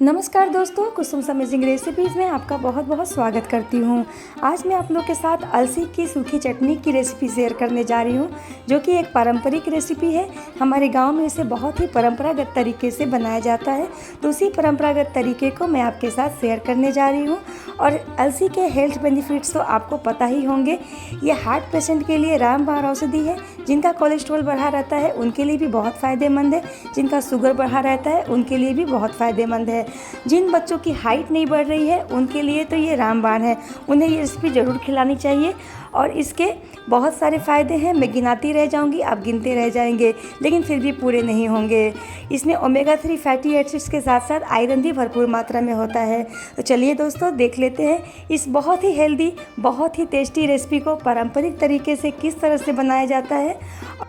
नमस्कार दोस्तों, कुसुम्स amazing recipes में आपका बहुत बहुत स्वागत करती हूँ। आज मैं आप लोग के साथ अलसी की सूखी चटनी की रेसिपी शेयर करने जा रही हूँ, जो कि एक पारंपरिक रेसिपी है। हमारे गांव में इसे बहुत ही परंपरागत तरीके से बनाया जाता है, तो उसी परंपरागत तरीके को मैं आपके साथ शेयर करने जा रही हूँ। और अलसी के हेल्थ बेनिफिट्स तो आपको पता ही होंगे। ये हार्ट पेशेंट के लिए रामबाण औषधि है। जिनका कोलेस्ट्रॉल बढ़ा रहता है उनके लिए भी बहुत फ़ायदेमंद है। जिनका शुगर बढ़ा रहता है उनके लिए भी बहुत फ़ायदेमंद है। जिन बच्चों की हाइट नहीं बढ़ रही है उनके लिए तो ये रामबाण है, उन्हें ये रेसिपी ज़रूर खिलानी चाहिए। और इसके बहुत सारे फ़ायदे हैं, मैं गिनाती रह जाऊंगी, आप गिनते रह जाएंगे, लेकिन फिर भी पूरे नहीं होंगे। इसमें ओमेगा 3 फैटी एसिड्स के साथ साथ आयरन भी भरपूर मात्रा में होता है। तो चलिए दोस्तों, देख लेते हैं इस बहुत ही हेल्दी, बहुत ही टेस्टी रेसिपी को पारंपरिक तरीके से किस तरह से बनाया जाता है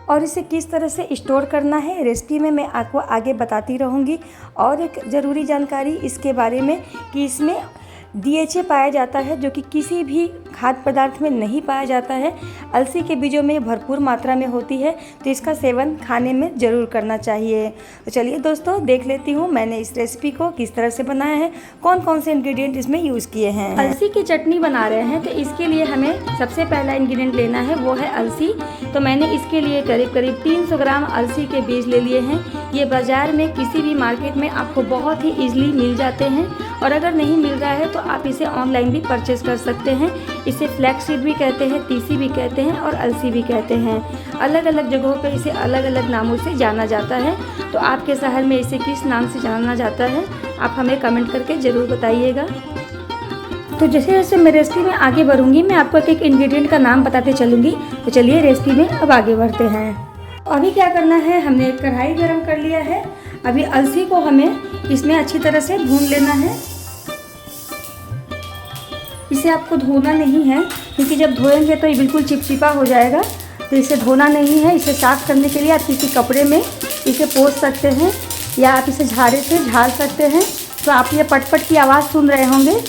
और इसे किस तरह से स्टोर करना है। रेसिपी में मैं आपको आगे बताती रहूँगी। और एक ज़रूरी जानकारी इसके बारे में कि इसमें DHA पाया जाता है, जो कि किसी भी खाद्य पदार्थ में नहीं पाया जाता है। अलसी के बीजों में भरपूर मात्रा में होती है, तो इसका सेवन खाने में ज़रूर करना चाहिए। तो चलिए दोस्तों, देख लेती हूँ मैंने इस रेसिपी को किस तरह से बनाया है, कौन कौन से इंग्रेडिएंट इसमें यूज़ किए हैं। अलसी की चटनी बना रहे हैं तो इसके लिए हमें सबसे पहला इंग्रेडिएंट लेना है, वो है अलसी। तो मैंने इसके लिए करीब करीब 300 ग्राम अलसी के बीज ले लिए हैं। ये बाज़ार में किसी भी मार्केट में आपको बहुत ही ईजिली मिल जाते हैं, और अगर नहीं मिल रहा है तो आप इसे ऑनलाइन भी परचेज़ कर सकते हैं। इसे फ्लैक्स सीड भी कहते हैं, तीसी भी कहते हैं और अलसी भी कहते हैं। अलग अलग जगहों पर इसे अलग अलग नामों से जाना जाता है। तो आपके शहर में इसे किस नाम से जाना जाता है, आप हमें कमेंट करके ज़रूर बताइएगा। तो जैसे जैसे मैं रेसिपी में आगे बढ़ूँगी, मैं आपको एक इंग्रेडिएंट का नाम बताते चलूँगी। तो चलिए रेसिपी में अब आगे बढ़ते हैं। अभी क्या करना है, हमने एक कढ़ाई गरम कर लिया है। अभी अलसी को हमें इसमें अच्छी तरह से भून लेना है। इसे आपको धोना नहीं है, क्योंकि जब धोएंगे तो ये बिल्कुल चिपचिपा हो जाएगा। तो इसे धोना नहीं है। इसे साफ़ करने के लिए आप किसी कपड़े में इसे पोंछ सकते हैं, या आप इसे झाड़े से झाड़ सकते हैं। तो आप ये पटपट की आवाज़ सुन रहे होंगे।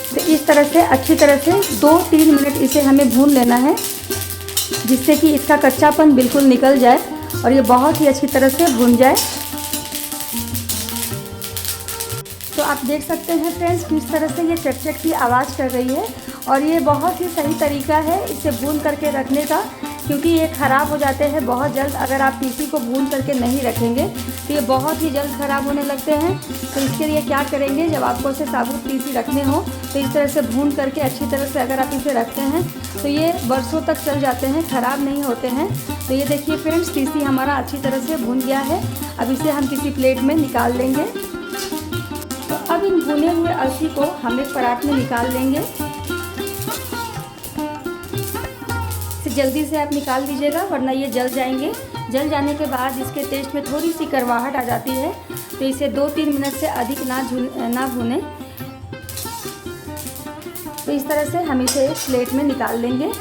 तो इस तरह से अच्छी तरह से 2-3 मिनट इसे हमें भून लेना है, जिससे कि इसका कच्चापन बिल्कुल निकल जाए और ये बहुत ही अच्छी तरह से भून जाए। तो आप देख सकते हैं फ्रेंड्स, किस तरह से ये चटचट की आवाज़ कर रही है। और ये बहुत ही सही तरीका है इसे भून करके रखने का, क्योंकि ये ख़राब हो जाते हैं बहुत जल्द। अगर आप तीसी को भून करके नहीं रखेंगे तो ये बहुत ही जल्द ख़राब होने लगते हैं। तो इसके लिए क्या करेंगे, जब आपको इसे साबुत तीसी रखने हो तो इस तरह से भून करके अच्छी तरह से अगर आप इसे रखते हैं तो ये बरसों तक चल जाते हैं, ख़राब नहीं होते हैं। तो ये देखिए फ्रेंड्स, तीसी हमारा अच्छी तरह से भून गया है। अब इसे हम किसी प्लेट में निकाल लेंगे। तो अब इन भुने हुए अलसी को हम एक परात में निकाल लेंगे। इसे जल्दी से आप निकाल दीजिएगा, वरना ये जल जाएंगे। जल जाने के बाद इसके टेस्ट में थोड़ी सी कड़वाहट आ जाती है। तो इसे 2-3 मिनट से अधिक ना भूनें। तो इस तरह से हम इसे एक प्लेट में निकाल लेंगे।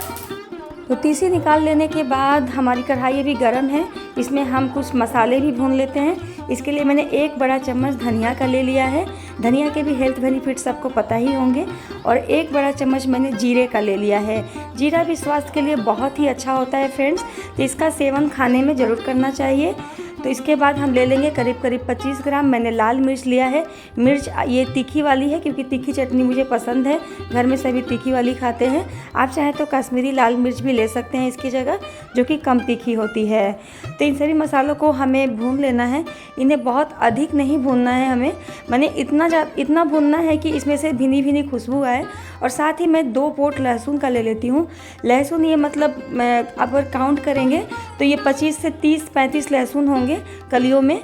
तो तीसी निकाल लेने के बाद हमारी कढ़ाई अभी गर्म है, इसमें हम कुछ मसाले भी भून लेते हैं। इसके लिए मैंने 1 बड़ा चम्मच धनिया का ले लिया है। धनिया के भी हेल्थ बेनिफिट्स आपको पता ही होंगे। और 1 बड़ा चम्मच मैंने जीरे का ले लिया है। जीरा भी स्वास्थ्य के लिए बहुत ही अच्छा होता है फ्रेंड्स, तो इसका सेवन खाने में ज़रूर करना चाहिए। तो इसके बाद हम ले लेंगे करीब करीब 25 ग्राम मैंने लाल मिर्च लिया है। मिर्च ये तीखी वाली है, क्योंकि तीखी चटनी मुझे पसंद है। घर में सभी तीखी वाली खाते हैं। आप चाहें तो कश्मीरी लाल मिर्च भी ले सकते हैं इसकी जगह, जो कि कम तीखी होती है। तो इन सभी मसालों को हमें भून लेना है। इन्हें बहुत अधिक नहीं भूनना है हमें, मैंने इतना भूनना है कि इसमें से भीनी भीनी खुशबू आए। और साथ ही मैं 2 पोट लहसुन का ले लेती हूँ। लहसुन ये मतलब अगर काउंट करेंगे तो ये 25 से 30-35 लहसुन होंगे कलियों में।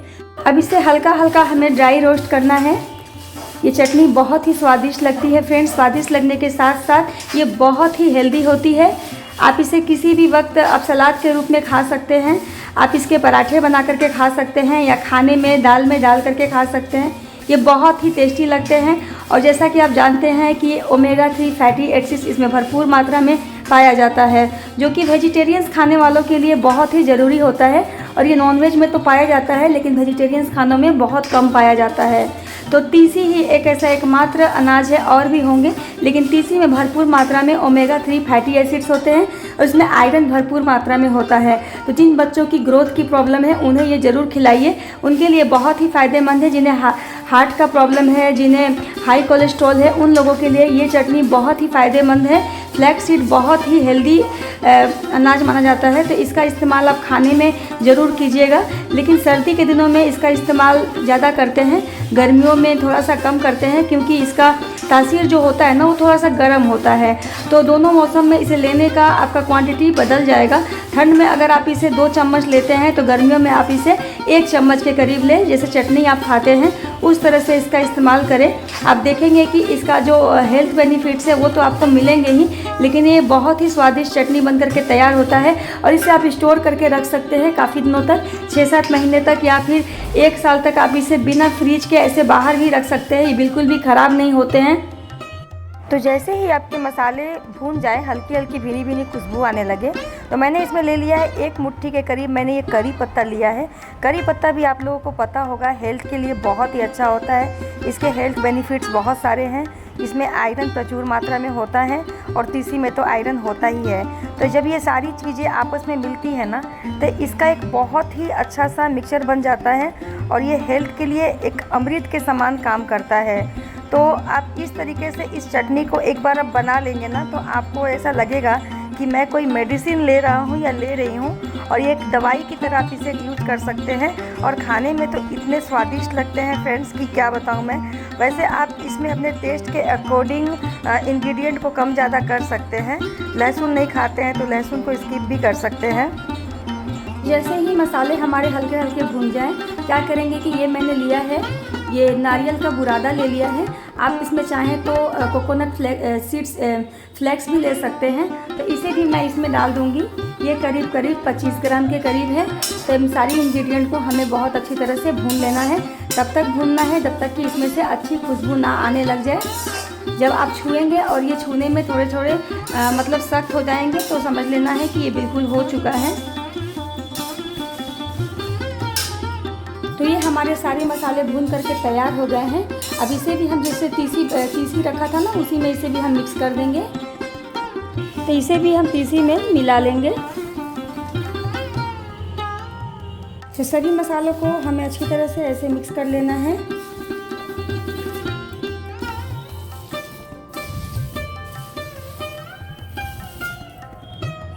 अब इसे हल्का हल्का हमें ड्राई रोस्ट करना है। ये चटनी बहुत ही स्वादिष्ट लगती है फ्रेंड्स। स्वादिष्ट लगने के साथ साथ ये बहुत ही हेल्दी होती है। आप इसे किसी भी वक्त आप सलाद के रूप में खा सकते हैं। आप इसके पराठे बना करके खा सकते हैं, या खाने में दाल में डाल करके खा सकते हैं। ये बहुत ही टेस्टी लगते हैं। और जैसा कि आप जानते हैं कि ओमेगा 3 फैटी एसिड्स इसमें भरपूर मात्रा में पाया जाता है, जो कि वेजिटेरियंस खाने वालों के लिए बहुत ही ज़रूरी होता है। और ये नॉनवेज में तो पाया जाता है, लेकिन वेजिटेरियंस खानों में बहुत कम पाया जाता है। तो तीसी ही एक ऐसा एकमात्र अनाज है, और भी होंगे, लेकिन तीसी में भरपूर मात्रा में ओमेगा 3 फैटी एसिड्स होते हैं और इसमें आयरन भरपूर मात्रा में होता है। तो जिन बच्चों की ग्रोथ की प्रॉब्लम है उन्हें ये ज़रूर खिलाइए, उनके लिए बहुत ही फ़ायदेमंद है। जिन्हें हार्ट का प्रॉब्लम है, जिन्हें हाई कोलेस्ट्रॉल है, उन लोगों के लिए ये चटनी बहुत ही फ़ायदेमंद है। फ्लैक्स सीड बहुत ही हेल्दी अनाज माना जाता है, तो इसका इस्तेमाल आप खाने में ज़रूर कीजिएगा। लेकिन सर्दी के दिनों में इसका इस्तेमाल ज़्यादा करते हैं, गर्मियों में थोड़ा सा कम करते हैं, क्योंकि इसका तासीर जो होता है ना वो थोड़ा सा गर्म होता है। तो दोनों मौसम में इसे लेने का आपका क्वांटिटी बदल जाएगा। ठंड में अगर आप इसे 2 चम्मच लेते हैं तो गर्मियों में आप इसे 1 चम्मच के करीब लें। जैसे चटनी आप खाते हैं उस तरह से इसका इस्तेमाल करें। आप देखेंगे कि इसका जो हेल्थ बेनिफिट्स है वो तो आपको मिलेंगे ही, लेकिन ये बहुत ही स्वादिष्ट चटनी बन करके तैयार होता है और इसे आप स्टोर करके रख सकते हैं काफ़ी दिनों तक, 6-7 महीने तक, या फिर 1 साल तक आप इसे बिना फ्रीज के ऐसे बाहर भी रख सकते हैं। ये बिल्कुल भी ख़राब नहीं होते हैं। तो जैसे ही आपके मसाले भून जाए, हल्की हल्की भीनी भीनी खुशबू आने लगे, तो मैंने इसमें ले लिया है 1 मुट्ठी के करीब मैंने ये करी पत्ता लिया है। करी पत्ता भी आप लोगों को पता होगा हेल्थ के लिए बहुत ही अच्छा होता है। इसके हेल्थ बेनिफिट्स बहुत सारे हैं। इसमें आयरन प्रचुर मात्रा में होता है और तीसी में तो आयरन होता ही है। तो जब ये सारी चीज़ें आपस में मिलती है ना, तो इसका एक बहुत ही अच्छा सा मिक्सचर बन जाता है और ये हेल्थ के लिए एक अमृत के समान काम करता है। तो आप इस तरीके से इस चटनी को एक बार आप बना लेंगे ना, तो आपको ऐसा लगेगा कि मैं कोई मेडिसिन ले रहा हूँ या ले रही हूँ, और ये एक दवाई की तरह आप इसे यूज़ कर सकते हैं। और खाने में तो इतने स्वादिष्ट लगते हैं फ्रेंड्स कि क्या बताऊँ मैं। वैसे आप इसमें अपने टेस्ट के अकॉर्डिंग इंग्रेडिएंट को कम ज़्यादा कर सकते हैं। लहसुन नहीं खाते हैं तो लहसुन को स्किप भी कर सकते हैं। जैसे ही मसाले हमारे हल्के हल्के भून जाएं, क्या करेंगे कि ये मैंने लिया है, ये नारियल का बुरादा ले लिया है। आप इसमें चाहें तो कोकोनट सीड्स फ्लेक्स भी ले सकते हैं। तो इसे भी मैं इसमें डाल दूंगी। ये करीब 25 ग्राम के करीब है। तो इन सारी इंग्रेडिएंट को हमें बहुत अच्छी तरह से भून लेना है। तब तक भूनना है जब तक कि इसमें से अच्छी खुशबू ना आने लग जाए। जब आप छुएंगे और ये छूने में थोड़े थोड़े मतलब सख्त हो जाएंगे, तो समझ लेना है कि ये बिल्कुल हो चुका है। तो ये हमारे सारे मसाले भून करके तैयार हो गए हैं। अब इसे भी हम जैसे तीसी रखा था ना, उसी में इसे भी हम मिक्स कर देंगे। तो इसे भी हम तीसी में मिला लेंगे। तो सभी मसालों को हमें अच्छी तरह से ऐसे मिक्स कर लेना है।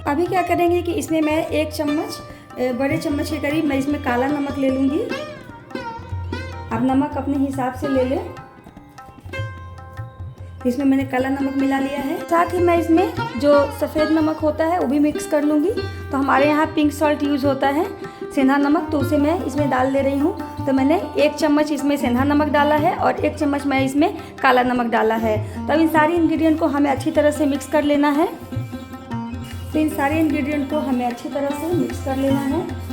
अभी क्या करेंगे कि इसमें मैं 1 चम्मच बड़े चम्मच के करीब मैं इसमें काला नमक ले लूँगी। आप नमक अपने हिसाब से ले लें। इसमें मैंने काला नमक मिला लिया है। साथ ही मैं इसमें जो सफ़ेद नमक होता है वो भी मिक्स कर लूँगी। तो हमारे यहाँ पिंक सॉल्ट यूज़ होता है, सेंधा नमक, तो उसे मैं इसमें डाल दे रही हूँ। तो मैंने 1 चम्मच इसमें सेंधा नमक डाला है और 1 चम्मच मैं इसमें काला नमक डाला है। तो अब इन सारी इंग्रेडिएंट को हमें अच्छी तरह से मिक्स कर लेना है। तो इन सारे इंग्रेडिएंट को हमें अच्छी तरह से मिक्स कर लेना है।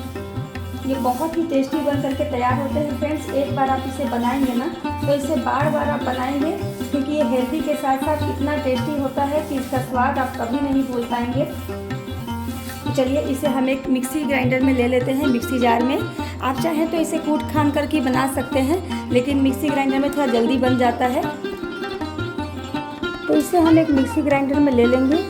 ये बहुत ही टेस्टी बन करके तैयार होते हैं फ्रेंड्स। एक बार आप इसे बनाएंगे ना, तो इसे बार बार आप बनाएंगे, क्योंकि ये हेल्दी के साथ साथ इतना टेस्टी होता है कि इसका स्वाद आप कभी नहीं भूल पाएंगे। तो चलिए इसे हम एक मिक्सी ग्राइंडर में ले लेते हैं, मिक्सी जार में। आप चाहें तो इसे कूट खान करके बना सकते हैं, लेकिन मिक्सी ग्राइंडर में थोड़ा जल्दी बन जाता है। तो इसे हम एक मिक्सी ग्राइंडर में ले लेंगे।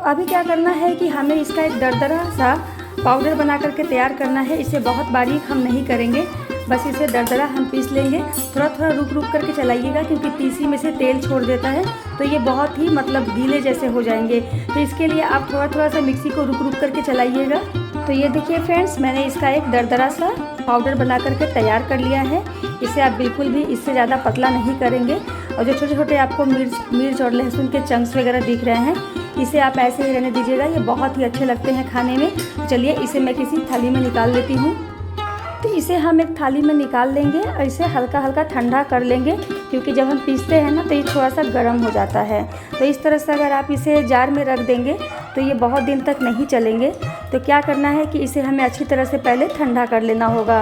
अभी क्या करना है कि हमें इसका एक दरदरा सा पाउडर बना करके तैयार करना है। इसे बहुत बारीक हम नहीं करेंगे, बस इसे दरदरा हम पीस लेंगे। थोड़ा थोड़ा रुक रुक करके चलाइएगा, क्योंकि तीसी में से तेल छोड़ देता है, तो ये बहुत ही मतलब गीले जैसे हो जाएंगे। तो इसके लिए आप थोड़ा थोड़ा सा मिक्सी को रुक रुक करके चलाइएगा। तो ये देखिए फ्रेंड्स, मैंने इसका एक दरदरा सा पाउडर बना करके तैयार कर लिया है। इसे आप बिल्कुल भी इससे ज़्यादा पतला नहीं करेंगे। और जो छोटे छोटे आपको मिर्च और लहसुन के चंक्स वगैरह दिख रहे हैं, इसे आप ऐसे ही रहने दीजिएगा। ये बहुत ही अच्छे लगते हैं खाने में। चलिए इसे मैं किसी थाली में निकाल लेती हूँ। तो इसे हम एक थाली में निकाल लेंगे और इसे हल्का हल्का ठंडा कर लेंगे, क्योंकि जब हम पीसते हैं ना तो ये थोड़ा सा गर्म हो जाता है। तो इस तरह से अगर आप इसे जार में रख देंगे तो ये बहुत दिन तक नहीं चलेंगे। तो क्या करना है कि इसे हमें अच्छी तरह से पहले ठंडा कर लेना होगा।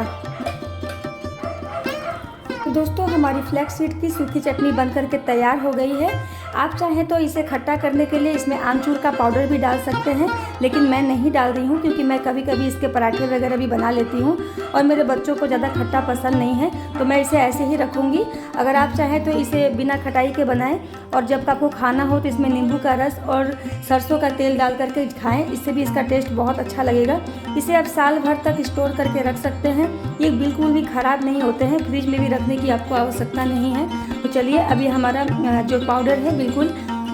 तो दोस्तों हमारी फ्लैक्स सीड की सूखी चटनी बन करके तैयार हो गई है। आप चाहें तो इसे खट्टा करने के लिए इसमें आमचूर का पाउडर भी डाल सकते हैं, लेकिन मैं नहीं डाल रही हूँ क्योंकि मैं कभी कभी इसके पराठे वगैरह भी बना लेती हूँ और मेरे बच्चों को ज़्यादा खट्टा पसंद नहीं है, तो मैं इसे ऐसे ही रखूँगी। अगर आप चाहें तो इसे बिना खटाई के बनाएं और जब आपको खाना हो तो इसमें नींबू का रस और सरसों का तेल डाल करके खाएँ, इससे भी इसका टेस्ट बहुत अच्छा लगेगा। इसे आप साल भर तक स्टोर करके रख सकते हैं, ये बिल्कुल भी ख़राब नहीं होते हैं, फ्रिज में भी रखने की आपको आवश्यकता नहीं है। तो चलिए अभी हमारा जो पाउडर है बिल्कुल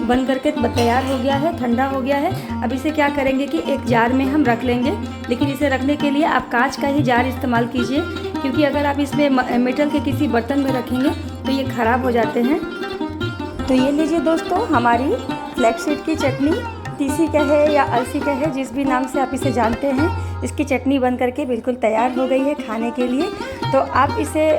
बन करके तैयार हो गया है, ठंडा हो गया है। अब इसे क्या करेंगे कि एक जार में हम रख लेंगे, लेकिन इसे रखने के लिए आप कांच का ही जार इस्तेमाल कीजिए, क्योंकि अगर आप इसमें मेटल के किसी बर्तन में रखेंगे तो ये ख़राब हो जाते हैं। तो ये लीजिए दोस्तों, हमारी फ्लैक्स सीड की चटनी, तीसी कहे या अलसी कहे, जिस भी नाम से आप इसे जानते हैं, इसकी चटनी बन करके बिल्कुल तैयार हो गई है खाने के लिए। तो आप इसे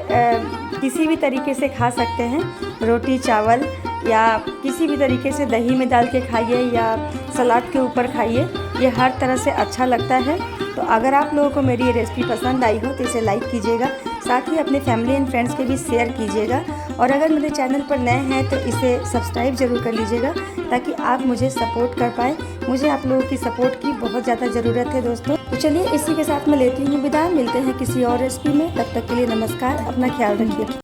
किसी भी तरीके से खा सकते हैं, रोटी चावल या किसी भी तरीके से, दही में डाल के खाइए या सलाद के ऊपर खाइए, ये हर तरह से अच्छा लगता है। तो अगर आप लोगों को मेरी ये रेसिपी पसंद आई हो तो इसे लाइक कीजिएगा, साथ ही अपने फैमिली एंड फ्रेंड्स के भी शेयर कीजिएगा, और अगर मेरे चैनल पर नए हैं तो इसे सब्सक्राइब ज़रूर कर लीजिएगा ताकि आप मुझे सपोर्ट कर पाएँ। मुझे आप लोगों की सपोर्ट की बहुत ज़्यादा ज़रूरत है दोस्तों। तो चलिए इसी के साथ मैं लेती हूँ विदा, मिलते हैं किसी और रेसिपी में, तब तक के लिए नमस्कार, अपना ख्याल रखिए।